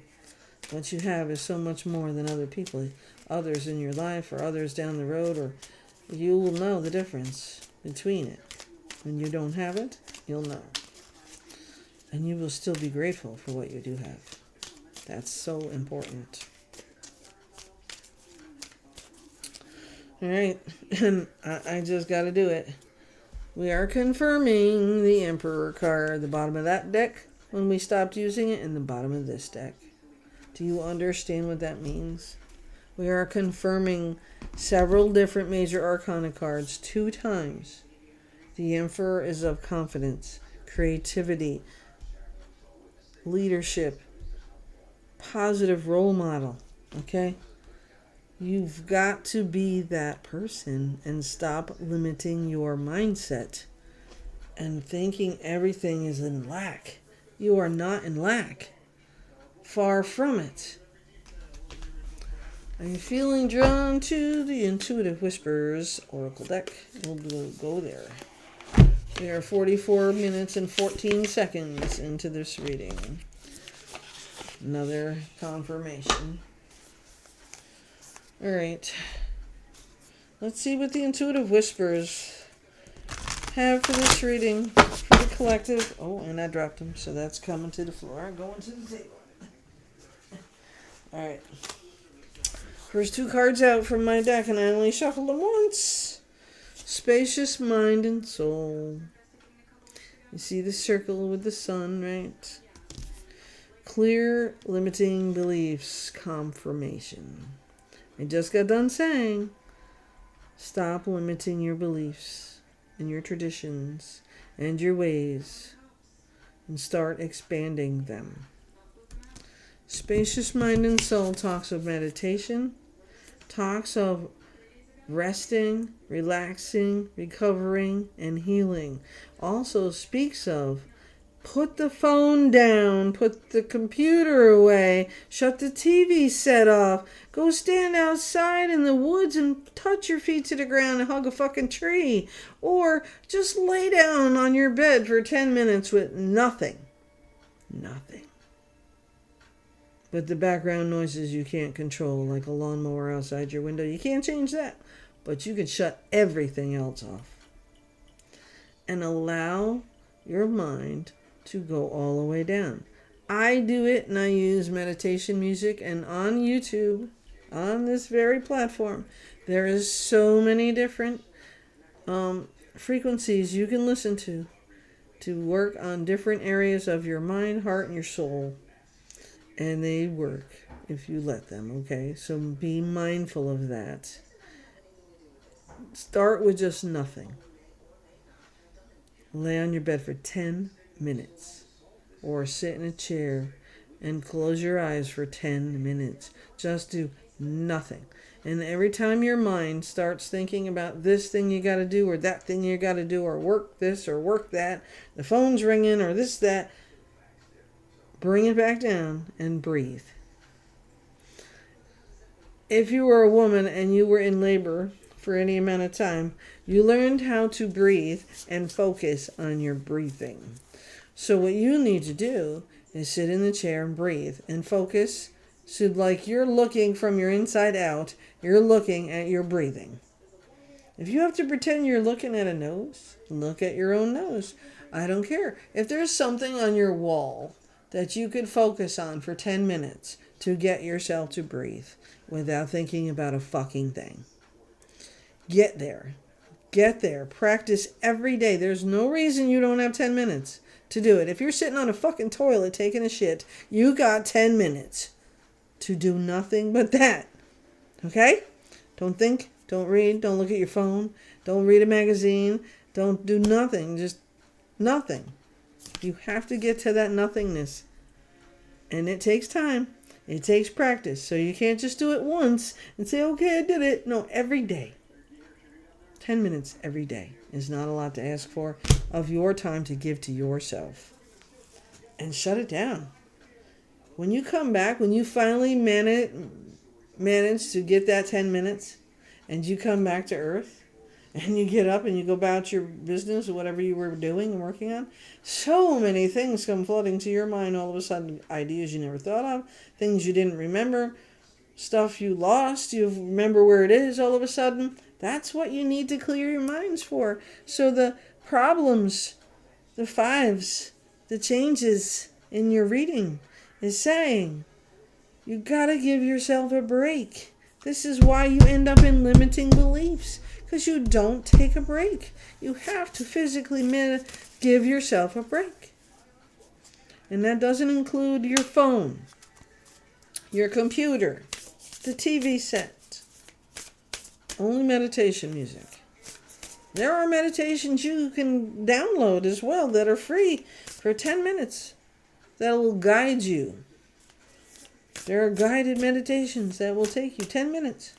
What you have is so much more than other people, others in your life or others down the road, or you will know the difference between it. When you don't have it, you'll know. And you will still be grateful for what you do have. That's so important. All right, and I just got to do it. We are confirming the Emperor card, the bottom of that deck when we stopped using it, and the bottom of this deck. Do you understand what that means? We are confirming several different major arcana cards 2 times. The Emperor is of confidence, creativity, leadership, positive role model. Okay? You've got to be that person and stop limiting your mindset and thinking everything is in lack. You are not in lack. Far from it. Are you feeling drawn to the Intuitive Whispers Oracle deck? We'll go there. We are 44 minutes and 14 seconds into this reading. Another confirmation. Alright. Let's see what the Intuitive Whispers have for this reading. For the collective. Oh, and I dropped them, so that's coming to the floor. Going to the table. Alright. First 2 cards out from my deck, and I only shuffled them once. Spacious mind and soul. You see the circle with the sun, right? Clear limiting beliefs, confirmation. I just got done saying, stop limiting your beliefs and your traditions and your ways and start expanding them. Spacious Mind and Soul talks of meditation, talks of resting, relaxing, recovering, and healing. Also speaks of put the phone down, put the computer away, shut the TV set off, go stand outside in the woods and touch your feet to the ground and hug a fucking tree. Or just lay down on your bed for 10 minutes with nothing. Nothing. But the background noises you can't control, like a lawnmower outside your window. You can't change that. But you can shut everything else off. And allow your mind to go all the way down. I do it, and I use meditation music. And on YouTube, on this very platform, there is so many different frequencies you can listen to work on different areas of your mind, heart, and your soul. And they work if you let them, okay? So be mindful of that. Start with just nothing. Lay on your bed for 10 minutes. Or sit in a chair and close your eyes for 10 minutes. Just do nothing. And every time your mind starts thinking about this thing you got to do or that thing you got to do or work this or work that, the phone's ringing or this, that, bring it back down and breathe. If you were a woman and you were in labor for any amount of time, you learned how to breathe and focus on your breathing. So what you need to do is sit in the chair and breathe and focus. So like you're looking from your inside out, you're looking at your breathing. If you have to pretend you're looking at a nose, look at your own nose. I don't care. If there's something on your wall that you could focus on for 10 minutes to get yourself to breathe without thinking about a fucking thing. Get there. Get there. Practice every day. There's no reason you don't have 10 minutes to do it. If you're sitting on a fucking toilet taking a shit, you got 10 minutes to do nothing but that. Okay? Don't think, don't read, don't look at your phone, don't read a magazine, don't do nothing, just nothing. You have to get to that nothingness. And it takes time. It takes practice. So you can't just do it once and say, okay, I did it. No, every day. 10 minutes every day is not a lot to ask for of your time to give to yourself. And shut it down. When you come back, when you finally manage to get that 10 minutes and you come back to earth and you get up and you go about your business or whatever you were doing and working on, so many things come flooding to your mind all of a sudden. Ideas you never thought of, things you didn't remember, stuff you lost, you remember where it is all of a sudden. That's what you need to clear your minds for. So the problems, the fives, the changes in your reading is saying, you gotta give yourself a break. This is why you end up in limiting beliefs, because you don't take a break. You have to physically give yourself a break. And that doesn't include your phone, your computer, the TV set. Only meditation music. There are meditations you can download as well that are free for 10 minutes that will guide you. There are guided meditations that will take you 10 minutes.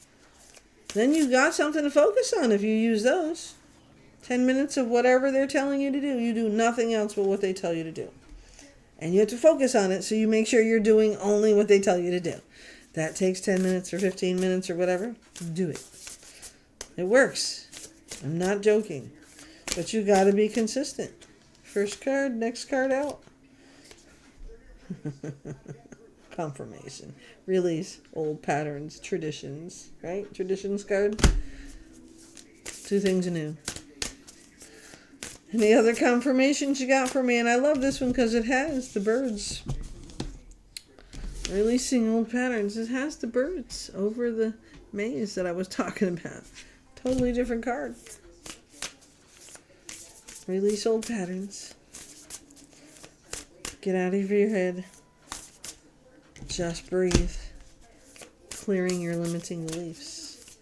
Then you got something to focus on if you use those. 10 minutes of whatever they're telling you to do. You do nothing else but what they tell you to do. And you have to focus on it so you make sure you're doing only what they tell you to do. That takes 10 minutes or 15 minutes or whatever. Do it. It works. I'm not joking. But you got to be consistent. First card, next card out. Confirmation. Release old patterns, traditions, right? Traditions card. 2 things new. Any other confirmations you got for me? And I love this one because it has the birds. Releasing old patterns. It has the birds over the maze that I was talking about. Totally different card. Release old patterns. Get out of your head. Just breathe. clearing your limiting beliefs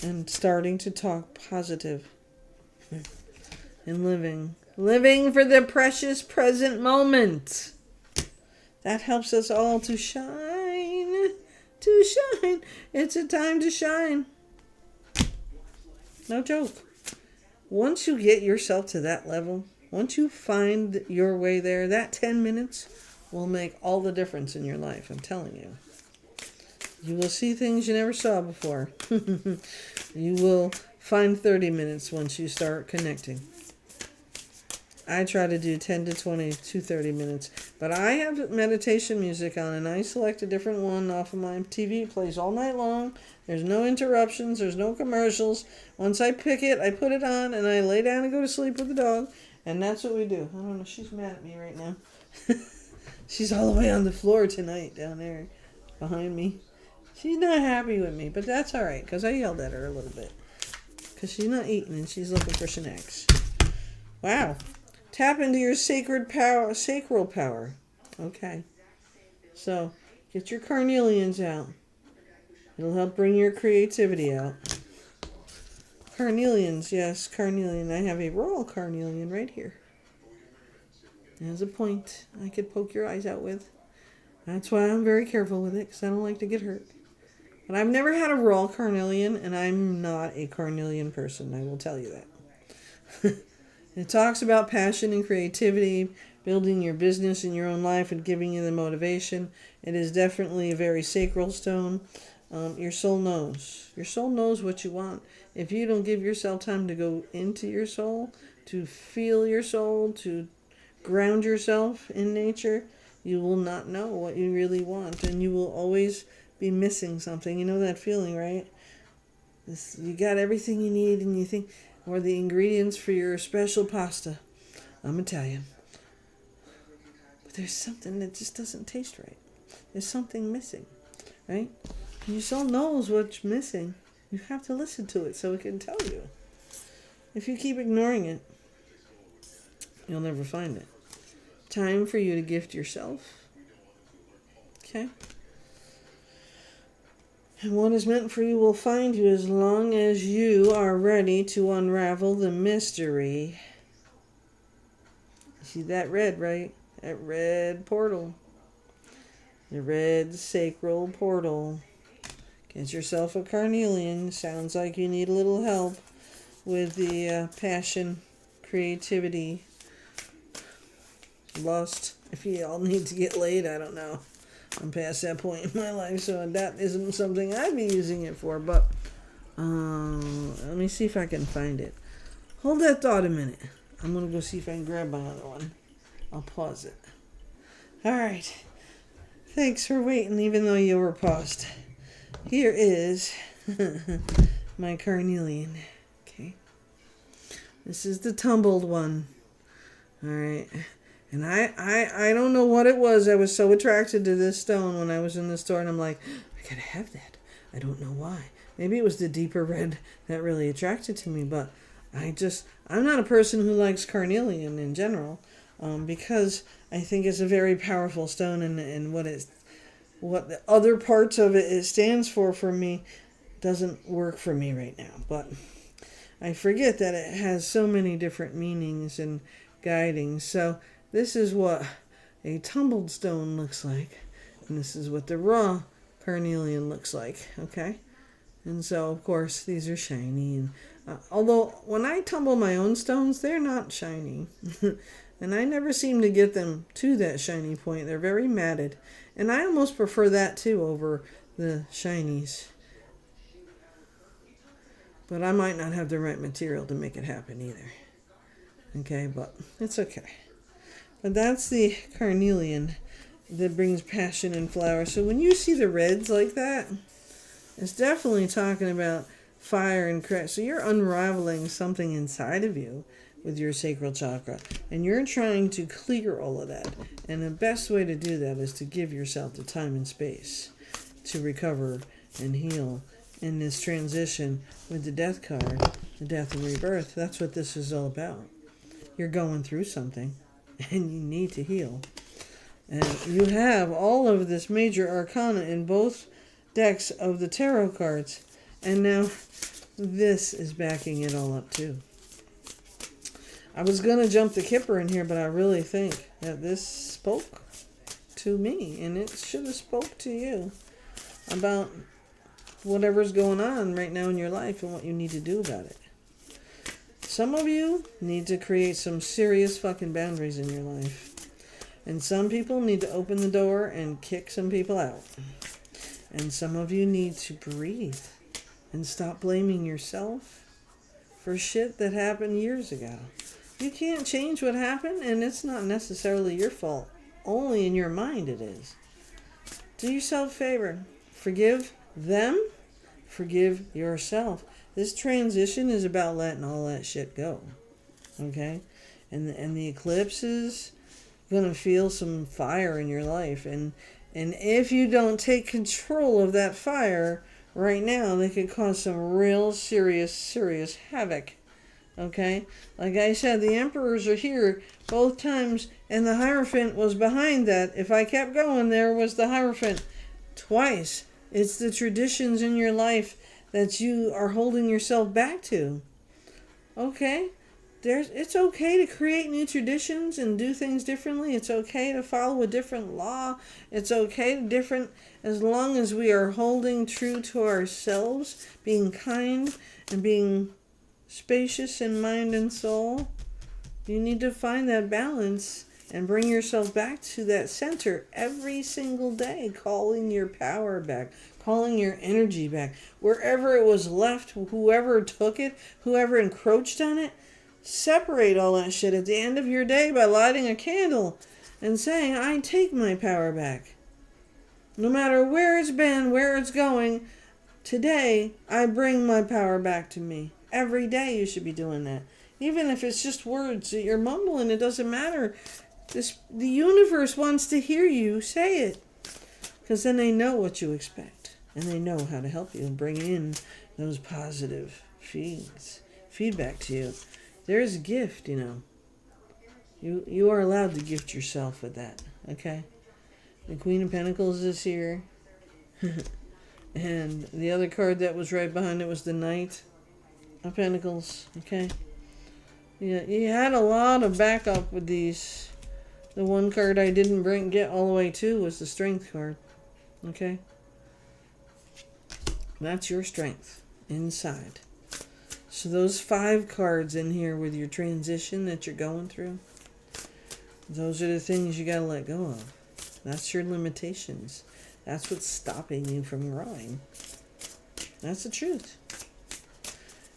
and starting to talk positive and living for the precious present moment. That helps us all to shine. It's a time to shine. No joke. Once you get yourself to that level, once you find your way there, that 10 minutes will make all the difference in your life. I'm telling you. You will see things you never saw before. You will find 30 minutes once you start connecting. I try to do 10 to 20 to 30 minutes. But I have meditation music on, and I select a different one off of my TV. It plays all night long. There's no interruptions. There's no commercials. Once I pick it, I put it on, and I lay down and go to sleep with the dog. And that's what we do. I don't know. She's mad at me right now. She's all the way on the floor tonight down there behind me. She's not happy with me, but that's all right, because I yelled at her a little bit. Because she's not eating, and she's looking for snacks. Wow. Tap into your sacral power. Okay. So, get your carnelians out. It'll help bring your creativity out. Carnelians, yes, carnelian. I have a royal carnelian right here. There's a point I could poke your eyes out with. That's why I'm very careful with it, because I don't like to get hurt. But I've never had a raw carnelian, and I'm not a carnelian person, I will tell you that. It talks about passion and creativity, building your business in your own life and giving you the motivation. It is definitely a very sacral stone. Your soul knows. Your soul knows what you want. If you don't give yourself time to go into your soul, to feel your soul, to ground yourself in nature, you will not know what you really want, and you will always be missing something. You know that feeling, right? You got everything you need, and you think, or the ingredients for your special pasta. I'm Italian. But there's something that just doesn't taste right. There's something missing, right? And your soul knows what's missing. You have to listen to it so it can tell you. If you keep ignoring it, you'll never find it. Time for you to gift yourself. Okay? And what is meant for you will find you as long as you are ready to unravel the mystery. You see that red, right? That red portal. The red sacral portal. Get yourself a carnelian. Sounds like you need a little help with the passion, creativity, lust. If you all need to get laid, I don't know. I'm past that point in my life, so that isn't something I'd be using it for. But let me see if I can find it. Hold that thought a minute. I'm going to go see if I can grab my other one. I'll pause it. All right. Thanks for waiting, even though you were paused. Here is my carnelian. Okay. This is the tumbled one. All right. And I don't know what it was. I was so attracted to this stone when I was in the store, and I'm like, I gotta have that. I don't know why. Maybe it was the deeper red that really attracted to me, but I'm not a person who likes carnelian in general, because I think it's a very powerful stone, and what the other parts of it stands for me doesn't work for me right now. But I forget that it has so many different meanings and guidings. So this is what a tumbled stone looks like, and this is what the raw carnelian looks like, okay? And so, of course, these are shiny, and although when I tumble my own stones, they're not shiny, and I never seem to get them to that shiny point. They're very matted, and I almost prefer that, too, over the shinies. But I might not have the right material to make it happen either. Okay, but it's okay. But that's the carnelian that brings passion and flower. So when you see the reds like that, it's definitely talking about fire and crash. So you're unraveling something inside of you with your sacral chakra, and you're trying to clear all of that. And the best way to do that is to give yourself the time and space to recover and heal in this transition with the death card, the death and rebirth. That's what this is all about. You're going through something, and you need to heal. And you have all of this major arcana in both decks of the tarot cards. And now this is backing it all up too. I was going to jump the Kipper in here, but I really think that this spoke to me, and it should have spoke to you about whatever's going on right now in your life and what you need to do about it. Some of you need to create some serious fucking boundaries in your life. And some people need to open the door and kick some people out. And some of you need to breathe and stop blaming yourself for shit that happened years ago. You can't change what happened, and it's not necessarily your fault. Only in your mind it is. Do yourself a favor. Forgive them. Forgive yourself. This transition is about letting all that shit go. Okay? And the eclipse is going to feel some fire in your life. And if you don't take control of that fire right now, they could cause some real serious havoc. Okay? Like I said, the emperors are here both times, and the Hierophant was behind that. If I kept going, there was the Hierophant twice. It's the traditions in your life that you are holding yourself back to. Okay? It's okay to create new traditions and do things differently. It's okay to follow a different law. It's okay to different, as long as we are holding true to ourselves, being kind and being spacious in mind and soul. You need to find that balance and bring yourself back to that center every single day, calling your power back, calling your energy back. Wherever it was left, whoever took it, whoever encroached on it, separate all that shit at the end of your day by lighting a candle and saying, I take my power back. No matter where it's been, where it's going, today I bring my power back to me. Every day you should be doing that. Even if it's just words that you're mumbling, it doesn't matter. The universe wants to hear you say it. Because then they know what you expect. And they know how to help you and bring in those positive feedback to you. There's a gift, you know. You are allowed to gift yourself with that. Okay? The Queen of Pentacles is here. And the other card that was right behind it was the Knight of Pentacles. Okay? Yeah, you had a lot of backup with these. The one card I didn't get all the way to was the Strength card. Okay? That's your strength inside. So those 5 cards in here with your transition that you're going through, those are the things you got to let go of. That's your limitations. That's what's stopping you from growing. That's the truth.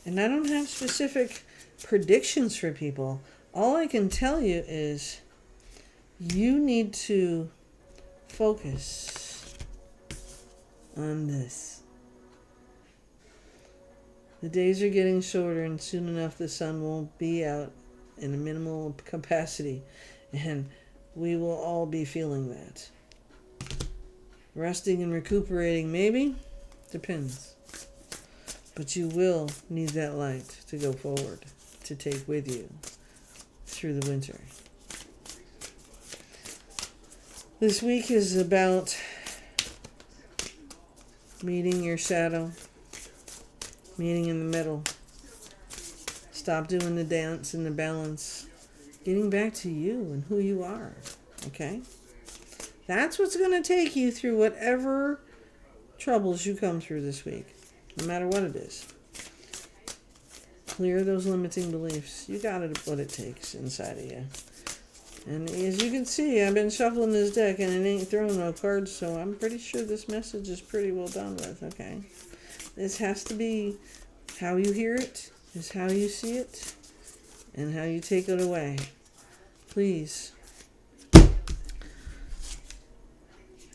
And I don't have specific predictions for people. All I can tell you is you need to focus on this. The days are getting shorter, and soon enough the sun won't be out in a minimal capacity, and we will all be feeling that. Resting and recuperating, maybe? Depends. But you will need that light to go forward, to take with you through the winter. This week is about meeting your shadow, meeting in the middle. Stop doing the dance and the balance. Getting back to you and who you are. Okay? That's what's going to take you through whatever troubles you come through this week. No matter what it is. Clear those limiting beliefs. You got what it takes inside of you. And as you can see, I've been shuffling this deck and it ain't throwing no cards, so I'm pretty sure this message is pretty well done with, okay? This has to be how you hear it, is how you see it, and how you take it away. Please.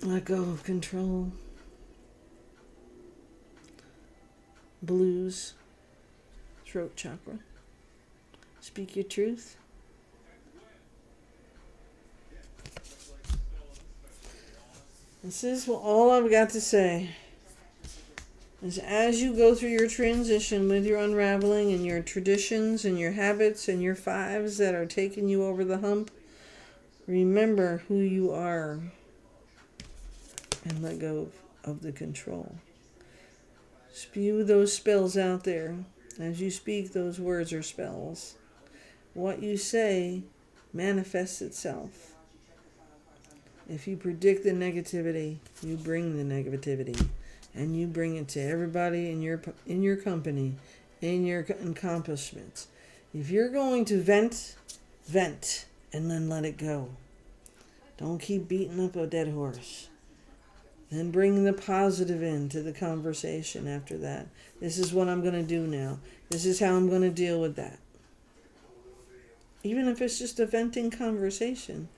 Let go of control. Blues. Throat chakra. Speak your truth. This is all I've got to say. Is as you go through your transition with your unraveling and your traditions and your habits and your 5s that are taking you over the hump, remember who you are and let go of the control. Spew those spells out there. As you speak, those words are spells. What you say manifests itself. If you predict the negativity, you bring the negativity. And you bring it to everybody in your company, in your accomplishments. If you're going to vent, vent, and then let it go. Don't keep beating up a dead horse. Then bring the positive into the conversation after that. This is what I'm going to do now. This is how I'm going to deal with that. Even if it's just a venting conversation,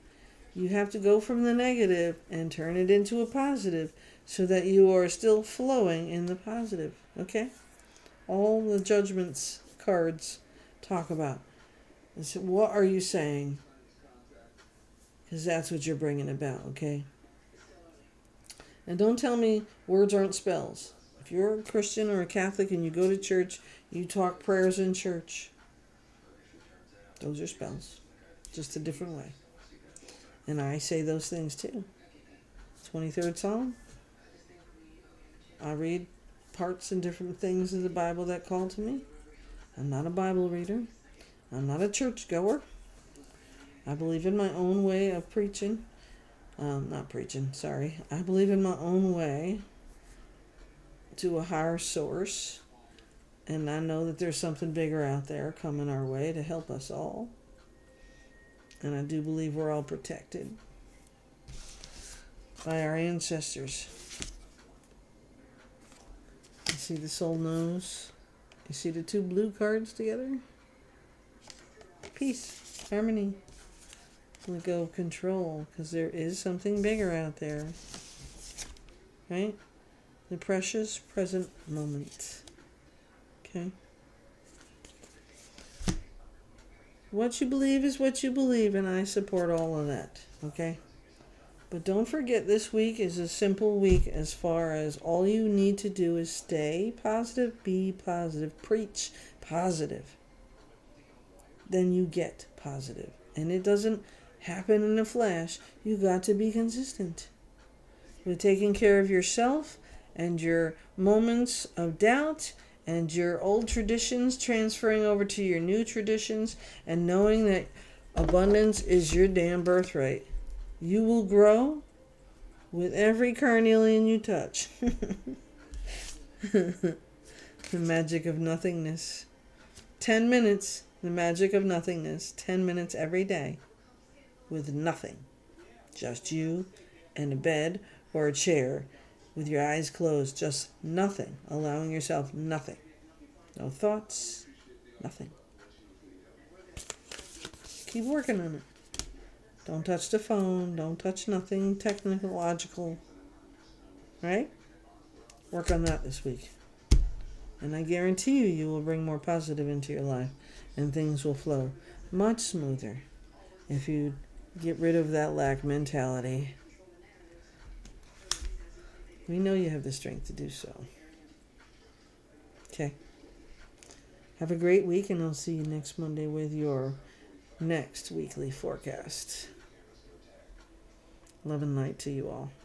you have to go from the negative and turn it into a positive so that you are still flowing in the positive. Okay? All the judgments cards talk about. And so what are you saying? Because that's what you're bringing about, okay? And don't tell me words aren't spells. If you're a Christian or a Catholic and you go to church, you talk prayers in church. Those are spells. Just a different way. And I say those things too. 23rd Psalm. I read parts and different things of the Bible that call to me. I'm not a Bible reader. I'm not a church goer. I believe in my own way of preaching. I believe in my own way to a higher source. And I know that there's something bigger out there coming our way to help us all. And I do believe we're all protected by our ancestors. You see the soul knows? You see the two blue cards together? Peace, harmony. Let go of control, because there is something bigger out there. Right? The precious present moment. Okay? What you believe is what you believe, and I support all of that. Okay? But don't forget, this week is a simple week as far as all you need to do is stay positive, be positive, preach positive. Then you get positive. And it doesn't happen in a flash. You got to be consistent with taking care of yourself and your moments of doubt and your old traditions transferring over to your new traditions and knowing that abundance is your damn birthright. You will grow with every carnelian you touch. The magic of nothingness. 10 minutes, the magic of nothingness. 10 minutes every day with nothing. Just you and a bed or a chair with your eyes closed. Just nothing. Allowing yourself nothing. No thoughts, nothing. Keep working on it. Don't touch the phone. Don't touch nothing technological. Right? Work on that this week. And I guarantee you will bring more positive into your life. And things will flow much smoother if you get rid of that lack mentality. We know you have the strength to do so. Okay. Have a great week, and I'll see you next Monday with your next weekly forecast. Love and light to you all.